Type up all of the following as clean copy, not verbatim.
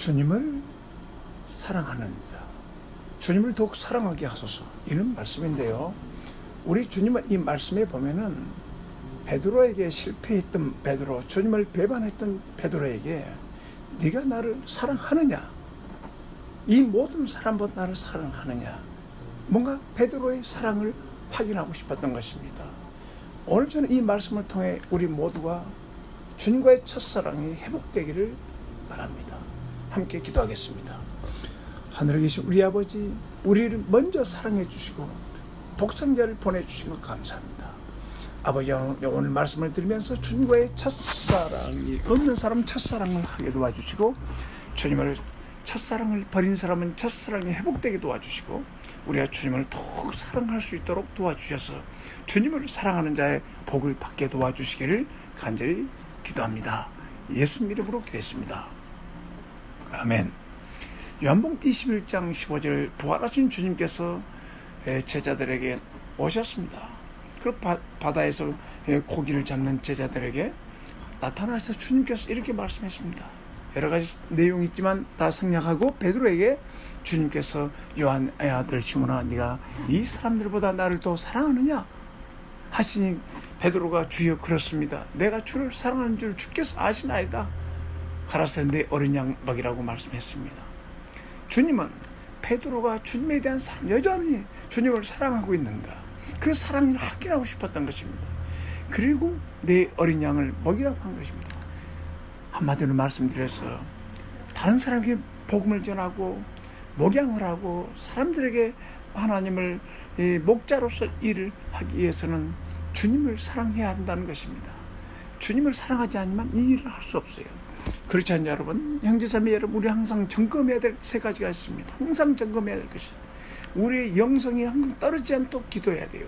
주님을 사랑하는 자, 주님을 더욱 사랑하게 하소서, 이런 말씀인데요. 우리 주님은 이 말씀에 보면은 베드로에게 실패했던 베드로, 주님을 배반했던 베드로에게 네가 나를 사랑하느냐, 이 모든 사람보다 나를 사랑하느냐, 뭔가 베드로의 사랑을 확인하고 싶었던 것입니다. 오늘 저는 이 말씀을 통해 우리 모두가 주님과의 첫사랑이 회복되기를 바랍니다. 함께 기도하겠습니다. 하늘에 계신 우리 아버지, 우리를 먼저 사랑해 주시고 독생자를 보내주신 것 감사합니다. 아버지, 오늘 말씀을 들으면서 주님과의 첫사랑이 없는 사람은 첫사랑을 하게 도와주시고, 주님을 첫사랑을 버린 사람은 첫사랑이 회복되게 도와주시고, 우리가 주님을 더욱 사랑할 수 있도록 도와주셔서 주님을 사랑하는 자의 복을 받게 도와주시기를 간절히 기도합니다. 예수님 이름으로 기도했습니다. 아멘. 요한복음 21장 15절, 부활하신 주님께서 제자들에게 오셨습니다. 그 바다에서 고기를 잡는 제자들에게 나타나셔서 주님께서 이렇게 말씀했습니다. 여러 가지 내용이 있지만 다 생략하고 베드로에게 주님께서 요한의 아들 시몬아, 네가 이 사람들보다 나를 더 사랑하느냐 하시니 베드로가 주여 그렇습니다. 내가 주를 사랑하는 줄 주께서 아시나이다. 가라사대 내 어린 양 먹이라고 말씀했습니다. 주님은 베드로가 주님에 대한 사랑, 여전히 주님을 사랑하고 있는가, 그 사랑을 확인하고 싶었던 것입니다. 그리고 내 어린 양을 먹이라고 한 것입니다. 한마디로 말씀드려서 다른 사람에게 복음을 전하고 목양을 하고 사람들에게 하나님을 목자로서 일을 하기 위해서는 주님을 사랑해야 한다는 것입니다. 주님을 사랑하지 않으면 이 일을 할 수 없어요. 그렇지 않냐 여러분? 형제자매 여러분, 우리 항상 점검해야 될 세 가지가 있습니다. 항상 점검해야 될 것이, 우리의 영성이 항상 떨어지지 않도록 기도해야 돼요.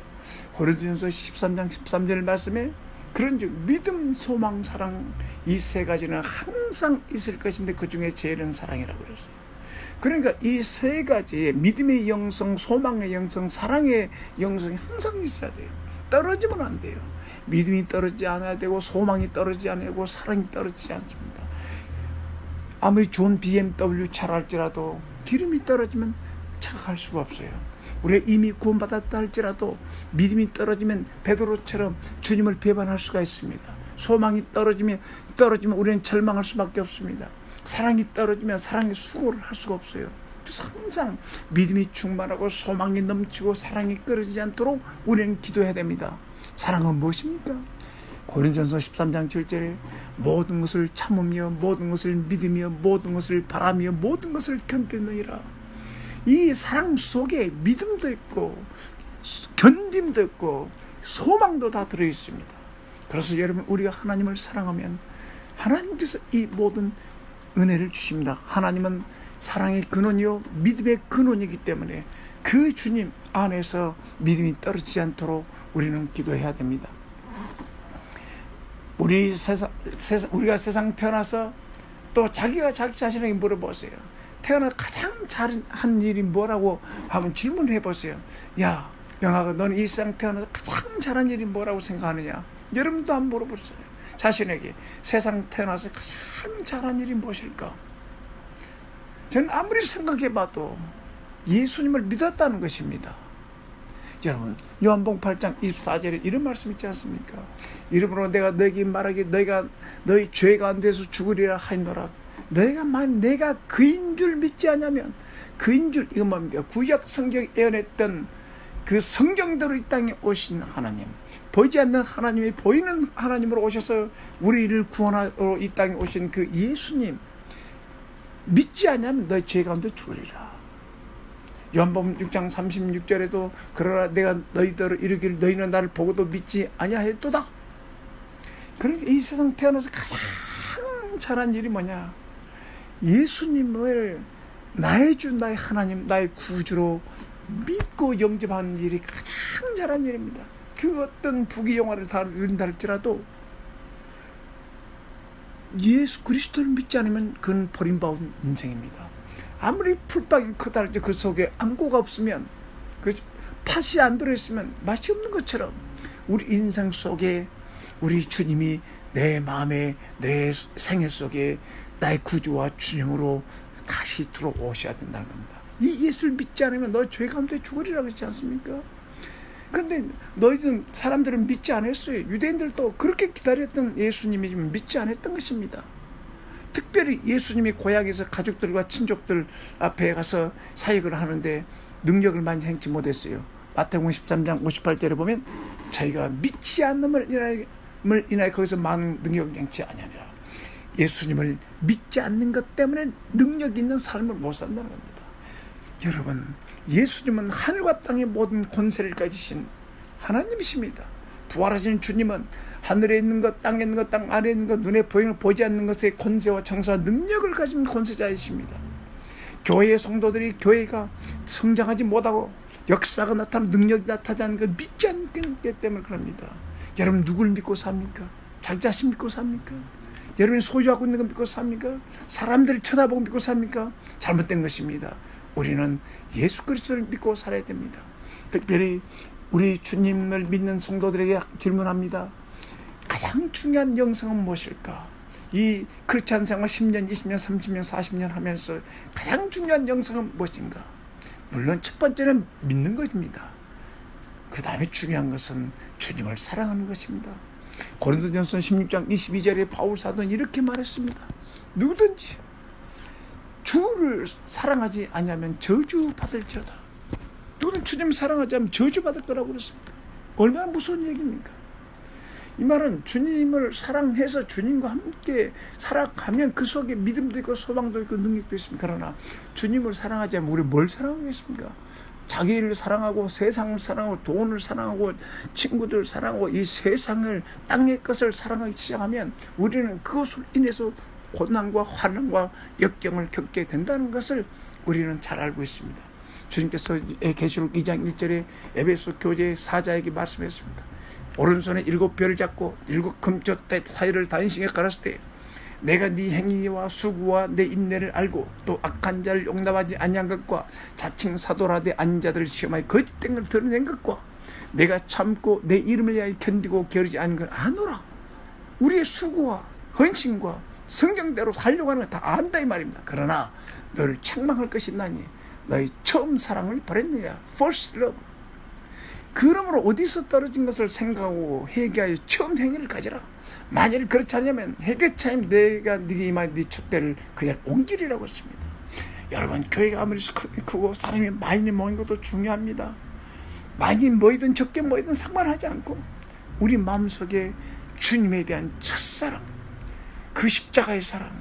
고린도전서 13장 13절 말씀에 그런즉 믿음, 소망, 사랑, 이 세 가지는 항상 있을 것인데 그 중에 제일은 사랑이라고 그랬어요. 그러니까 이 세 가지의 믿음의 영성, 소망의 영성, 사랑의 영성이 항상 있어야 돼요. 떨어지면 안 돼요. 믿음이 떨어지지 않아야 되고, 소망이 떨어지지 않아야 되고, 사랑이 떨어지지 않습니다. 아무리 좋은 BMW 차를 할지라도 기름이 떨어지면 차가 갈 수가 없어요. 우리가 이미 구원받았다 할지라도 믿음이 떨어지면 베드로처럼 주님을 배반할 수가 있습니다. 소망이 떨어지면 우리는 절망할 수밖에 없습니다. 사랑이 떨어지면 사랑의 수고를 할 수가 없어요. 그래서 항상 믿음이 충만하고 소망이 넘치고 사랑이 끊어지지 않도록 우리는 기도해야 됩니다. 사랑은 무엇입니까? 고린도전서 13장 7절에 모든 것을 참으며 모든 것을 믿으며 모든 것을 바라며 모든 것을 견디느니라. 이 사랑 속에 믿음도 있고 견딤도 있고 소망도 다 들어있습니다. 그래서 여러분, 우리가 하나님을 사랑하면 하나님께서 이 모든 은혜를 주십니다. 하나님은 사랑의 근원이요 믿음의 근원이기 때문에 그 주님 안에서 믿음이 떨어지지 않도록 우리는 기도해야 됩니다. 우리가 세상 태어나서 또 자기가 자기 자신에게 물어보세요. 태어나 가장 잘한 일이 뭐라고 하면 질문해 보세요. 야, 영아가 너는 이 세상 태어나서 가장 잘한 일이 뭐라고 생각하느냐? 여러분도 한번 물어보세요. 자신에게 세상 태어나서 가장 잘한 일이 무엇일까? 저는 아무리 생각해봐도 예수님을 믿었다는 것입니다. 여러분, 요한복음 8장 24절에 이런 말씀 있지 않습니까? 이러므로 내가 너에게 말하기 너희가 너희 죄 가운데서 죽으리라 하노라. 내가 그인 줄 믿지 않냐면, 그인 줄, 이건 뭡니까? 구약 성경에 예언했던 그 성경대로 이 땅에 오신 하나님, 보이지 않는 하나님이 보이는 하나님으로 오셔서 우리를 구원하러 이 땅에 오신 그 예수님 믿지 않냐면 너희 죄 가운데 죽으리라. 요한복음 6장 36절에도 그러나 내가 너희들을 이르기를 너희는 나를 보고도 믿지 아니하였도다. 그러니까 이 세상 태어나서 가장 잘한 일이 뭐냐? 예수님을 나의 주, 나의 하나님, 나의 구주로 믿고 영접하는 일이 가장 잘한 일입니다. 그 어떤 부귀영화를 다 누린다 할지라도 예수 그리스도를 믿지 않으면 그건 버림받은 인생입니다. 아무리 풀빵이 크다 할지 그 속에 안고가 없으면, 그 팥이 안 들어있으면 맛이 없는 것처럼 우리 인생 속에 우리 주님이 내 마음에, 내 생애 속에 나의 구주와 주님으로 다시 들어오셔야 된다는 겁니다. 이 예수를 믿지 않으면 너 죄 가운데 죽으리라고 했지 않습니까? 그런데 너희들 사람들은 믿지 않았어요. 유대인들도 그렇게 기다렸던 예수님이 믿지 않았던 것입니다. 특별히 예수님이 고향에서 가족들과 친족들 앞에 가서 사역을 하는데 능력을 많이 행치 못했어요. 마태복음 13장 58절에 보면 저희가 믿지 않음을 인하여 거기서 많은 능력을 행치 아니하니라. 예수님을 믿지 않는 것 때문에 능력 있는 삶을 못 산다는 겁니다. 여러분, 예수님은 하늘과 땅의 모든 권세를 가지신 하나님이십니다. 부활하신 주님은 하늘에 있는 것, 땅에 있는 것, 땅 아래에 있는 것, 눈에 보이는 보이지 않는 것의 권세와 장사 능력을 가진 권세자이십니다. 교회의 성도들이 교회가 성장하지 못하고 역사가 나타나는 능력이 나타나지 않는 걸 믿지 않기 때문에 그럽니다. 여러분 누구를 믿고 삽니까? 자기 자신 믿고 삽니까? 여러분이 소유하고 있는 걸 믿고 삽니까? 사람들을 쳐다보고 믿고 삽니까? 잘못된 것입니다. 우리는 예수 그리스도를 믿고 살아야 됩니다. 특별히 우리 주님을 믿는 성도들에게 질문합니다. 가장 중요한 영성은 무엇일까? 이 크리스찬 생활 10년, 20년, 30년, 40년 하면서 가장 중요한 영성은 무엇인가? 물론 첫 번째는 믿는 것입니다. 그 다음에 중요한 것은 주님을 사랑하는 것입니다. 고린도전서 16장 22절에 바울 사도는 이렇게 말했습니다. 누구든지 주를 사랑하지 아니하면 저주받을지어다. 누구는 주님을 사랑하지 않으면 저주받을 거라고 그랬습니다. 얼마나 무서운 얘기입니까? 이 말은 주님을 사랑해서 주님과 함께 살아가면 그 속에 믿음도 있고 소망도 있고 능력도 있습니다. 그러나 주님을 사랑하지 않으면 우리 뭘 사랑하겠습니까? 자기를 사랑하고 세상을 사랑하고 돈을 사랑하고 친구들 사랑하고 이 세상을 땅의 것을 사랑하기 시작하면 우리는 그것으로 인해서 고난과 환난과 역경을 겪게 된다는 것을 우리는 잘 알고 있습니다. 주님께서 계시록 2장 1절에 에베소 교제 사자에게 말씀했습니다. 오른손에 7별을 잡고 7 금톳대 사이를 단신에 깔았을 때 내가 네 행위와 수구와 내 인내를 알고 또 악한 자를 용납하지 아니한 것과 자칭 사도라되 아닌 자들을 시험하여 거짓된 걸 드러낸 것과 내가 참고 내 이름을 위하여 견디고 게으르지 않은 걸 아노라. 우리의 수구와 헌신과 성경대로 살려고 하는 거 다 안다 이 말입니다. 그러나 너를 책망할 것이 나니 너희 처음 사랑을 버렸느냐. First love. 그러므로 어디서 떨어진 것을 생각하고 회개하여 처음 행위를 가지라. 만일 그렇지 않으면 회개차임 내가 네게 임한 네 촛대를 그냥 옮기리라고 했습니다. 여러분 교회가 아무리 크고 사람이 많이 모인 것도 중요합니다. 많이 모이든 적게 모이든 상관하지 않고 우리 마음속에 주님에 대한 첫사랑, 그 십자가의 사랑,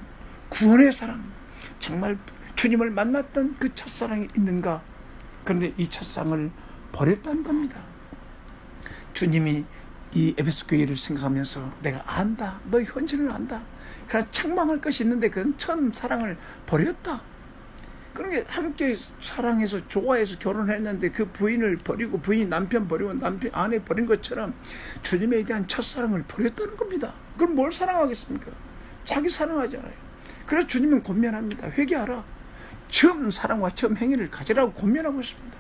구원의 사랑, 정말 주님을 만났던 그 첫사랑이 있는가? 그런데 이 첫사랑을 버렸다는 겁니다. 주님이 이 에베소 교회를 생각하면서 내가 안다. 너의 헌신을 안다. 그러나 책망할 것이 있는데 그건 처음 사랑을 버렸다. 그러니까 함께 사랑해서 좋아해서 결혼했는데 그 부인을 버리고 부인이 남편 버리고 남편 아내 버린 것처럼 주님에 대한 첫사랑을 버렸다는 겁니다. 그럼 뭘 사랑하겠습니까? 자기 사랑하잖아요. 그래서 주님은 권면합니다. 회개하라. 처음 사랑과 처음 행위를 가지라고 권면하고 있습니다.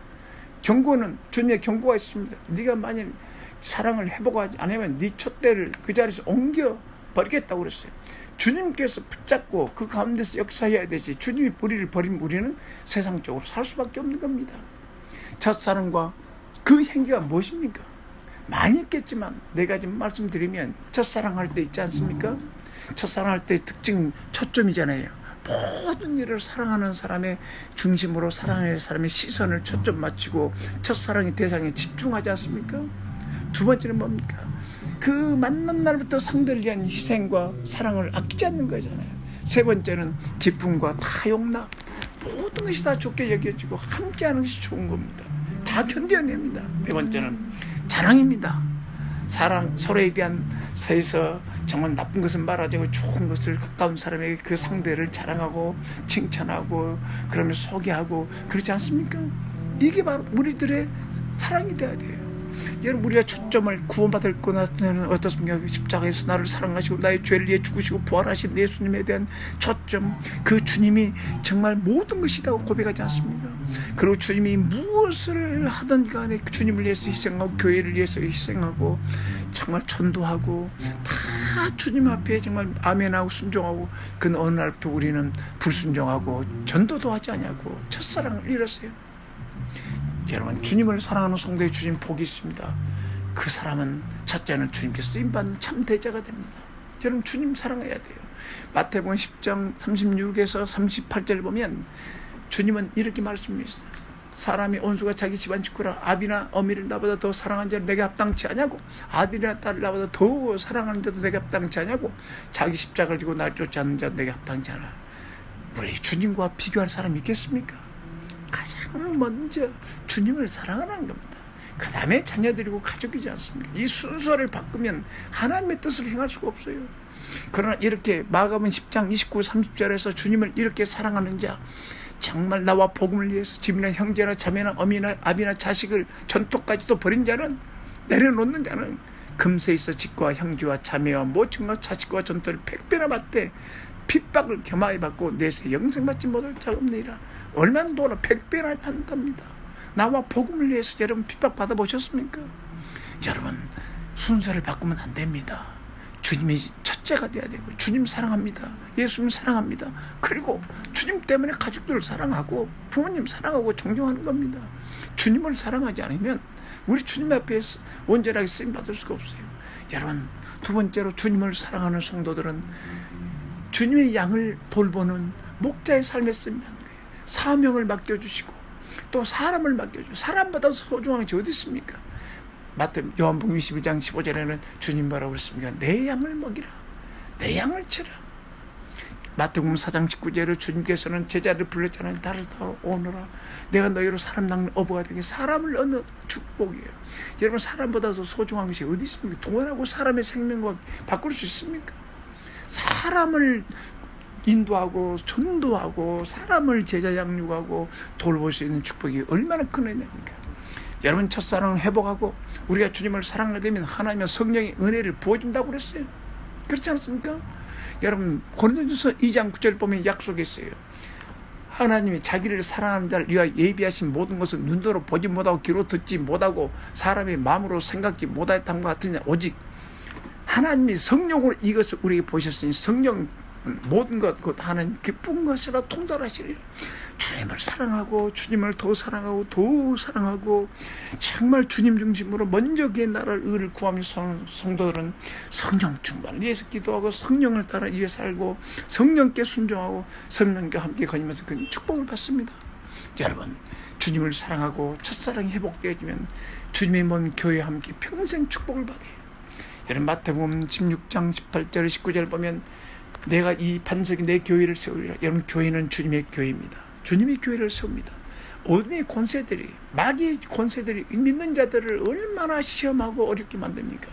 경고는 주님의 경고가 있습니다. 네가 만약 사랑을 회복하지 않으면 네 촛대를 그 자리에서 옮겨 버리겠다고 그랬어요. 주님께서 붙잡고 그 가운데서 역사해야 되지. 주님이 우리를 버리면 우리는 세상적으로 살 수밖에 없는 겁니다. 첫사랑과 그 행위가 무엇입니까? 많이 있겠지만 네 가지 말씀드리면 첫사랑할 때 있지 않습니까? 첫사랑할 때 특징 초점이잖아요. 모든 일을 사랑하는 사람의 중심으로 사랑하는 사람의 시선을 초점 맞추고 첫사랑의 대상에 집중하지 않습니까? 두 번째는 뭡니까? 그 만난 날부터 상대를 위한 희생과 사랑을 아끼지 않는 거잖아요. 세 번째는 기쁨과 다 용납. 모든 것이 다 좋게 여겨지고 함께하는 것이 좋은 겁니다. 다 견뎌냅니다. 네 번째는 자랑입니다. 사랑, 서로에 대한 세에서 정말 나쁜 것은 말하지 않고 좋은 것을 가까운 사람에게 그 상대를 자랑하고 칭찬하고 그러면 소개하고 그렇지 않습니까? 이게 바로 우리들의 사랑이 돼야 돼요. 여러분 우리가 초점을 구원받을 거는 어떻습니까? 십자가에서 나를 사랑하시고 나의 죄를 위해 죽으시고 부활하신 예수님에 대한 초점, 그 주님이 정말 모든 것이라고 고백하지 않습니까? 그리고 주님이 무엇을 하든 간에 주님을 위해서 희생하고 교회를 위해서 희생하고 정말 전도하고 다 다 주님 앞에 정말 아멘하고 순종하고 그 어느 날부터 우리는 불순종하고 전도도 하지 않냐고 첫사랑을 잃었어요. 여러분, 주님을 사랑하는 성도의 주님 복이 있습니다. 그 사람은 첫째는 주님께 쓰임받는 참 대자가 됩니다. 여러분, 주님 사랑해야 돼요. 마태복음 10장 36에서 38절 보면 주님은 이렇게 말씀하셨어요. 사람이 온수가 자기 집안 식구라 아비나 어미를 나보다 더 사랑하는 자를 내게 합당치 않냐고, 아들이나 딸을 나보다 더 사랑하는 자도 내게 합당치 않냐고, 자기 십자가를 지고 날 쫓지 않는 자도 내게 합당치 않아. 우리 주님과 비교할 사람이 있겠습니까? 가장 먼저 주님을 사랑하는 겁니다. 그 다음에 자녀들이고 가족이지 않습니까? 이 순서를 바꾸면 하나님의 뜻을 행할 수가 없어요. 그러나 이렇게 마가복음 10장 29, 30절에서 주님을 이렇게 사랑하는 자, 정말 나와 복음을 위해서 집이나 형제나 자매나 어미나 아비나 자식을 전토까지도 버린 자는, 내려놓는 자는 금세 있어 집과 형제와 자매와 모친과 자식과 전토를 100배나 받되 핍박을 겸하여 받고 내세 영생받지 못할 자 없느니라. 얼마나 도나 100배나 받는답니다. 나와 복음을 위해서 여러분 핍박 받아보셨습니까? 여러분, 순서를 바꾸면 안 됩니다. 주님이 첫째가 돼야 되고, 주님 사랑합니다. 예수님 사랑합니다. 그리고 주님 때문에 가족들을 사랑하고 부모님 사랑하고 존경하는 겁니다. 주님을 사랑하지 않으면 우리 주님 앞에 온전하게 쓰임 받을 수가 없어요. 여러분, 두 번째로 주님을 사랑하는 성도들은 주님의 양을 돌보는 목자의 삶에 쓰임 받는 거예요. 사명을 맡겨주시고 또 사람을 맡겨주고, 사람보다 소중한 것이 어디 있습니까? 요한복음 22장 15절에는 주님 뭐라고 그랬습니까? 내 양을 먹이라, 내 양을 치라. 마태복음 4장 19절에 주님께서는 제자를 불렀잖아요. 나를 따라오너라, 내가 너희로 사람 낚는 어부가 되게. 사람을 얻는 축복이에요. 여러분, 사람보다 더 소중한 것이 어디 있습니까? 돈하고 사람의 생명과 바꿀 수 있습니까? 사람을 인도하고 전도하고 사람을 제자 양육하고 돌볼 수 있는 축복이 얼마나 큰 은혜입니까? 여러분, 첫사랑을 회복하고 우리가 주님을 사랑하게 되면 하나님의 성령의 은혜를 부어준다고 그랬어요. 그렇지 않습니까? 여러분, 고린도전서 2장 9절 보면 약속이 있어요. 하나님이 자기를 사랑하는 자를 위하여 예비하신 모든 것을 눈으로 보지 못하고 귀로 듣지 못하고 사람의 마음으로 생각지 못하였던 것 같으냐, 오직 하나님이 성령으로 이것을 우리에게 보셨으니 성령 모든 것, 곧 하나님 기쁜 것이라 통달하시리라. 주님을 사랑하고 주님을 더 사랑하고 더 사랑하고 정말 주님 중심으로 먼저 그의 나라를 의를 구하며 성도들은 성령 충만을 위해서 기도하고 성령을 따라 위해 살고 성령께 순종하고 성령과 함께 거니면서 그 축복을 받습니다. 여러분, 주님을 사랑하고 첫사랑이 회복되어지면 주님의 몸 교회와 함께 평생 축복을 받아요. 여러분, 마태복음 16장 18절 19절 보면 내가 이 반석이 내 교회를 세우리라. 여러분, 교회는 주님의 교회입니다. 주님이 교회를 세웁니다. 어둠의 권세들이, 마귀의 권세들이 믿는 자들을 얼마나 시험하고 어렵게 만듭니까?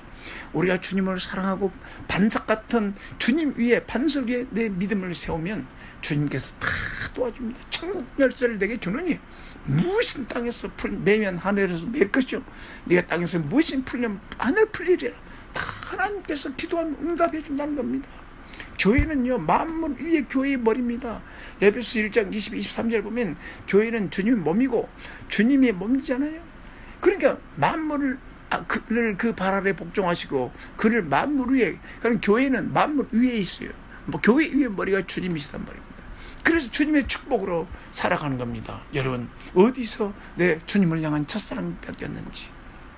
우리가 주님을 사랑하고 반석 같은 주님 위에, 반석 위에 내 믿음을 세우면 주님께서 다 도와줍니다. 천국 열쇠를 내게 주느니 무엇인 땅에서 매면 하늘에서 맬 것이요, 네가 땅에서 무엇인 풀면 하늘 풀리리라. 다 하나님께서 기도하면 응답해 준다는 겁니다. 교회는요, 만물 위에 교회의 머리입니다. 에베소 1장 22, 23절 보면 교회는 주님의 몸이고 주님의 몸이잖아요. 그러니까 만물을 그 발 아래 복종하시고 그를 만물 위에, 그러니까 교회는 만물 위에 있어요. 뭐 교회 위에 머리가 주님이시단 말입니다. 그래서 주님의 축복으로 살아가는 겁니다. 여러분, 어디서 내 주님을 향한 첫사랑이 뺏겼는지,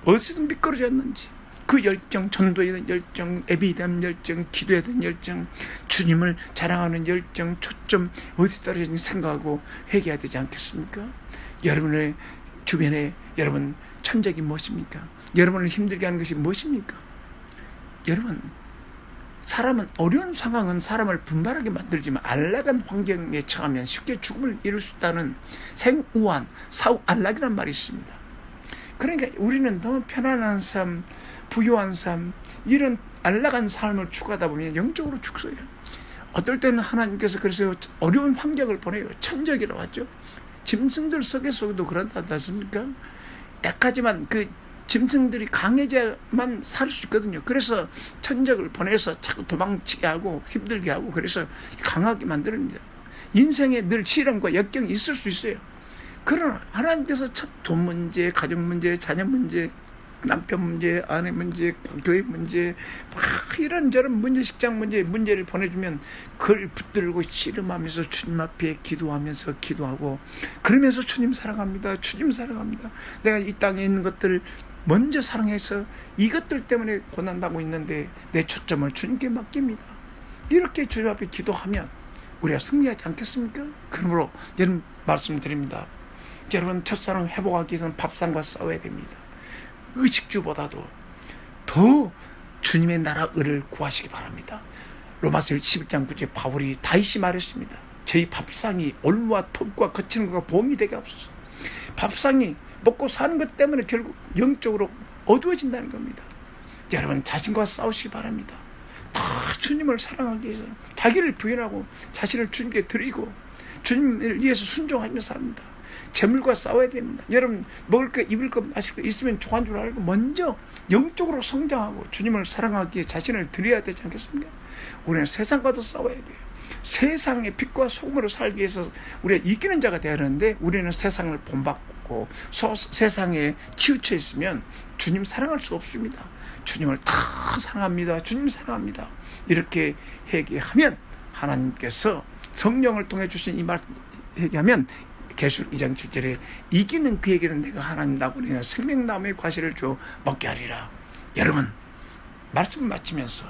어디서 미끄러졌는지, 그 열정, 전도에 대한 열정, 예배에 대한 열정, 기도에 대한 열정, 주님을 자랑하는 열정, 초점 어디 떨어지는지 생각하고 회개해야 되지 않겠습니까? 여러분의 주변에 여러분 천적이 무엇입니까? 여러분을 힘들게 하는 것이 무엇입니까? 여러분, 사람은 어려운 상황은 사람을 분발하게 만들지만 안락한 환경에 처하면 쉽게 죽음을 이룰 수 있다는 생우한 사후안락이라는 말이 있습니다. 그러니까 우리는 너무 편안한 삶, 부유한 삶, 이런 안락한 삶을 추구하다 보면 영적으로 죽어요. 어떨 때는 하나님께서 그래서 어려운 환경을 보내요. 천적이라고 하죠. 짐승들 속에서도 그런다 않습니까? 약하지만 그 짐승들이 강해져야만 살 수 있거든요. 그래서 천적을 보내서 자꾸 도망치게 하고 힘들게 하고 그래서 강하게 만듭니다. 인생에 늘 시련과 역경이 있을 수 있어요. 그러나 하나님께서 돈 문제, 가족 문제, 자녀 문제, 남편 문제, 아내 문제, 교회 문제, 막 이런저런 문제, 직장 문제를 보내주면 그걸 붙들고 씨름하면서 주님 앞에 기도하면서 기도하고, 그러면서 주님 사랑합니다, 주님 사랑합니다, 내가 이 땅에 있는 것들 먼저 사랑해서 이것들 때문에 고난당하고 있는데 내 초점을 주님께 맡깁니다. 이렇게 주님 앞에 기도하면 우리가 승리하지 않겠습니까? 그러므로 여러분 말씀드립니다. 여러분 첫사랑 회복하기 위해서는 밥상과 싸워야 됩니다. 의식주보다도 더 주님의 나라 의를 구하시기 바랍니다. 로마서 11장 9절 바울이 다윗이 말했습니다. 저희 밥상이 올무와 톱과 거치는 것과 보험이 되게 없어서. 밥상이 먹고 사는 것 때문에 결국 영적으로 어두워진다는 겁니다. 여러분 자신과 싸우시기 바랍니다. 다 주님을 사랑하기 위해서 자기를 부인하고 자신을 주님께 드리고 주님을 위해서 순종하며 삽니다. 재물과 싸워야 됩니다. 여러분 먹을 거, 입을 거, 마실 거 있으면 좋아하는 줄 알고 먼저 영적으로 성장하고 주님을 사랑하기에 자신을 드려야 되지 않겠습니까? 우리는 세상과도 싸워야 돼요. 세상의 빛과 소금으로 살기 위해서 우리가 이기는 자가 되어야 하는데, 우리는 세상을 본받고 세상에 치우쳐 있으면 주님 사랑할 수 없습니다. 주님을 다 사랑합니다, 주님 사랑합니다, 이렇게 회개하면 하나님께서 성령을 통해 주신 이 말 회개하면 계시록 2장 7절에 이기는 그에게는 내가 하나님 나무리는 생명나무의 과실을 주어 먹게 하리라. 여러분 말씀을 마치면서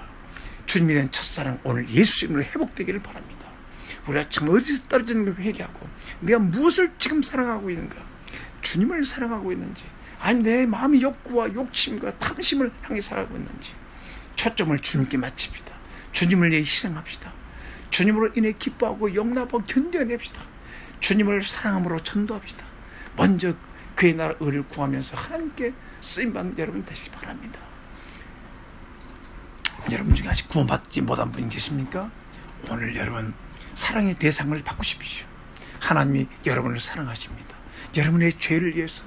주님이 된 첫사랑 오늘 예수 이름으로 회복되기를 바랍니다. 우리가 참 어디서 떨어지는가 회개하고 내가 무엇을 지금 사랑하고 있는가, 주님을 사랑하고 있는지, 아니 내 마음의 욕구와 욕심과 탐심을 향해 살아가고 있는지 초점을 주님께 맞춥시다. 주님을 위해 희생합시다. 주님으로 인해 기뻐하고 용납하고 견뎌냅시다. 주님을 사랑함으로 전도합시다. 먼저 그의 나라 의를 구하면서 하나님께 쓰임받는 여러분 되시기 바랍니다. 여러분 중에 아직 구원받지 못한 분이 계십니까? 오늘 여러분 사랑의 대상을 바꾸십시오. 하나님이 여러분을 사랑하십니다. 여러분의 죄를 위해서,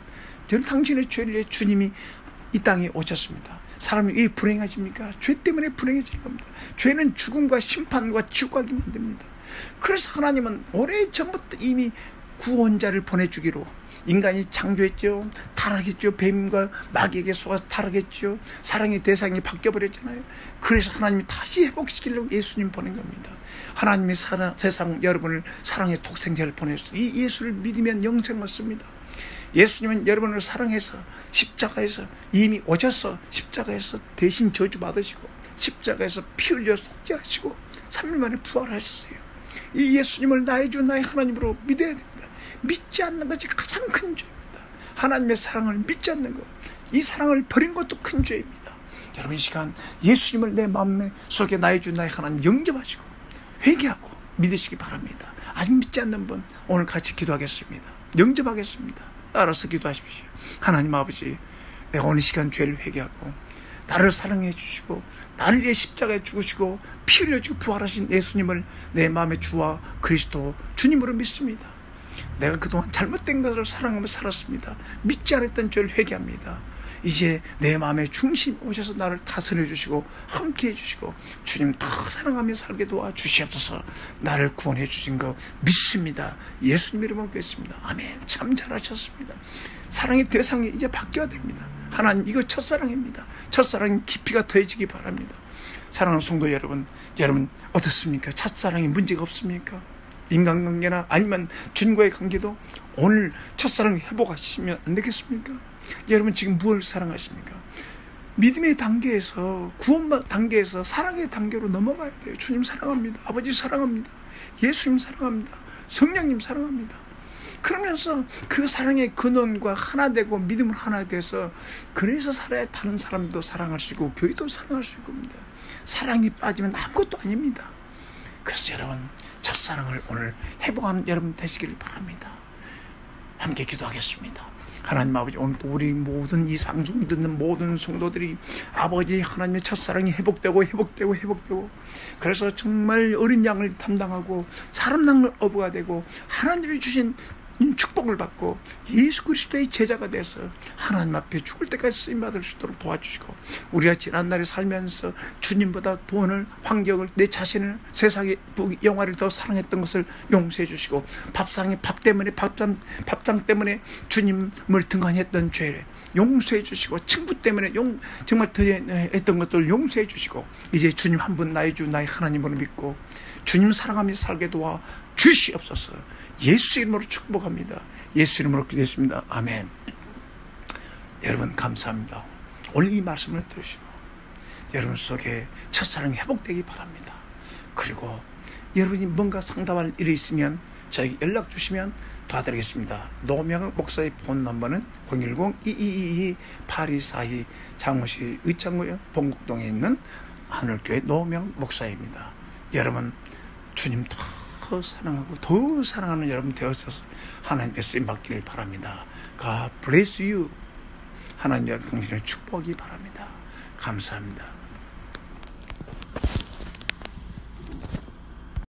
저는 당신의 죄를 위해 주님이 이 땅에 오셨습니다. 사람이 왜 불행하십니까? 죄 때문에 불행해질 겁니다. 죄는 죽음과 심판과 지옥 가게 만듭니다. 그래서 하나님은 오래전부터 이미 구원자를 보내주기로, 인간이 창조했죠. 타락했죠. 뱀과 마귀에게 속아서 타락했죠. 사랑의 대상이 바뀌어버렸잖아요. 그래서 하나님이 다시 회복시키려고 예수님 보낸 겁니다. 하나님이 세상 여러분을 사랑의 독생자를 보냈어요. 이 예수를 믿으면 영생 얻습니다. 예수님은 여러분을 사랑해서 십자가에서 이미 오셔서 십자가에서 대신 저주받으시고 십자가에서 피 흘려 속죄하시고 3일 만에 부활하셨어요. 이 예수님을 나의 주 나의 하나님으로 믿어야 됩니다. 믿지 않는 것이 가장 큰 죄입니다. 하나님의 사랑을 믿지 않는 것, 이 사랑을 버린 것도 큰 죄입니다. 여러분 이 시간 예수님을 내 마음 속에 나의 주 나의 하나님 영접하시고 회개하고 믿으시기 바랍니다. 아직 믿지 않는 분 오늘 같이 기도하겠습니다. 영접하겠습니다. 따라서 기도하십시오. 하나님 아버지, 내가 오늘 시간 죄를 회개하고 나를 사랑해 주시고 나를 위해 십자가에 죽으시고 피 흘려주고 부활하신 예수님을 내 마음의 주와 그리스도 주님으로 믿습니다. 내가 그동안 잘못된 것을 사랑하며 살았습니다. 믿지 않았던 죄를 회개합니다. 이제 내 마음의 중심 오셔서 나를 다스려 주시고 함께 해주시고 주님 더 사랑하며 살게 도와주시옵소서. 나를 구원해 주신 거 믿습니다. 예수님 이름으로 뵙습니다. 아멘. 참 잘하셨습니다. 사랑의 대상이 이제 바뀌어야 됩니다. 하나님 이거 첫사랑입니다. 첫사랑이 깊이가 더해지기 바랍니다. 사랑하는 성도 여러분, 여러분 어떻습니까? 첫사랑이 문제가 없습니까? 인간관계나 아니면 주님과의 관계도 오늘 첫사랑 회복하시면 안 되겠습니까? 여러분 지금 무엇을 사랑하십니까? 믿음의 단계에서, 구원 단계에서 사랑의 단계로 넘어가야 돼요. 주님 사랑합니다. 아버지 사랑합니다. 예수님 사랑합니다. 성령님 사랑합니다. 그러면서 그 사랑의 근원과 하나 되고 믿음을 하나 돼서 그래서 살아야 다른 사람도 사랑할 수 있고 교회도 사랑할 수 있을 겁니다. 사랑이 빠지면 아무것도 아닙니다. 그래서 여러분 첫사랑을 오늘 회복하는 여러분 되시기를 바랍니다. 함께 기도하겠습니다. 하나님 아버지, 오늘 또 우리 모든 이 방송 듣는 모든 성도들이 아버지 하나님의 첫사랑이 회복되고 그래서 정말 어린 양을 담당하고 사람 낳는 어부가 되고 하나님이 주신 축복을 받고 예수 그리스도의 제자가 돼서 하나님 앞에 죽을 때까지 쓰임받을 수 있도록 도와주시고, 우리가 지난날에 살면서 주님보다 돈을, 환경을, 내 자신을, 세상의 영화를 더 사랑했던 것을 용서해 주시고, 밥상 때문에 주님을 등한했던 죄를 용서해 주시고, 친구 때문에 정말 했던 것들을 용서해 주시고, 이제 주님 한 분 나의 주 나의 하나님으로 믿고 주님 사랑하며 살게 도와 주시옵소서. 예수 이름으로 축복합니다. 예수 이름으로 기도했습니다. 아멘. 여러분 감사합니다. 오늘 이 말씀을 들으시고 여러분 속에 첫사랑이 회복되기 바랍니다. 그리고 여러분이 뭔가 상담할 일이 있으면 저에게 연락 주시면 도와드리겠습니다. 노명학 목사의 폰 넘버는 010-2222-8242, 장모시 의창구 봉곡동에 있는 하늘교회 노명 목사입니다. 여러분 주님 더 사랑하고 더 사랑하는 여러분 되어서 하나님의 쓰임 받기를 바랍니다. God bless you. 하나님 여러분 당신을 축복하기 바랍니다. 감사합니다.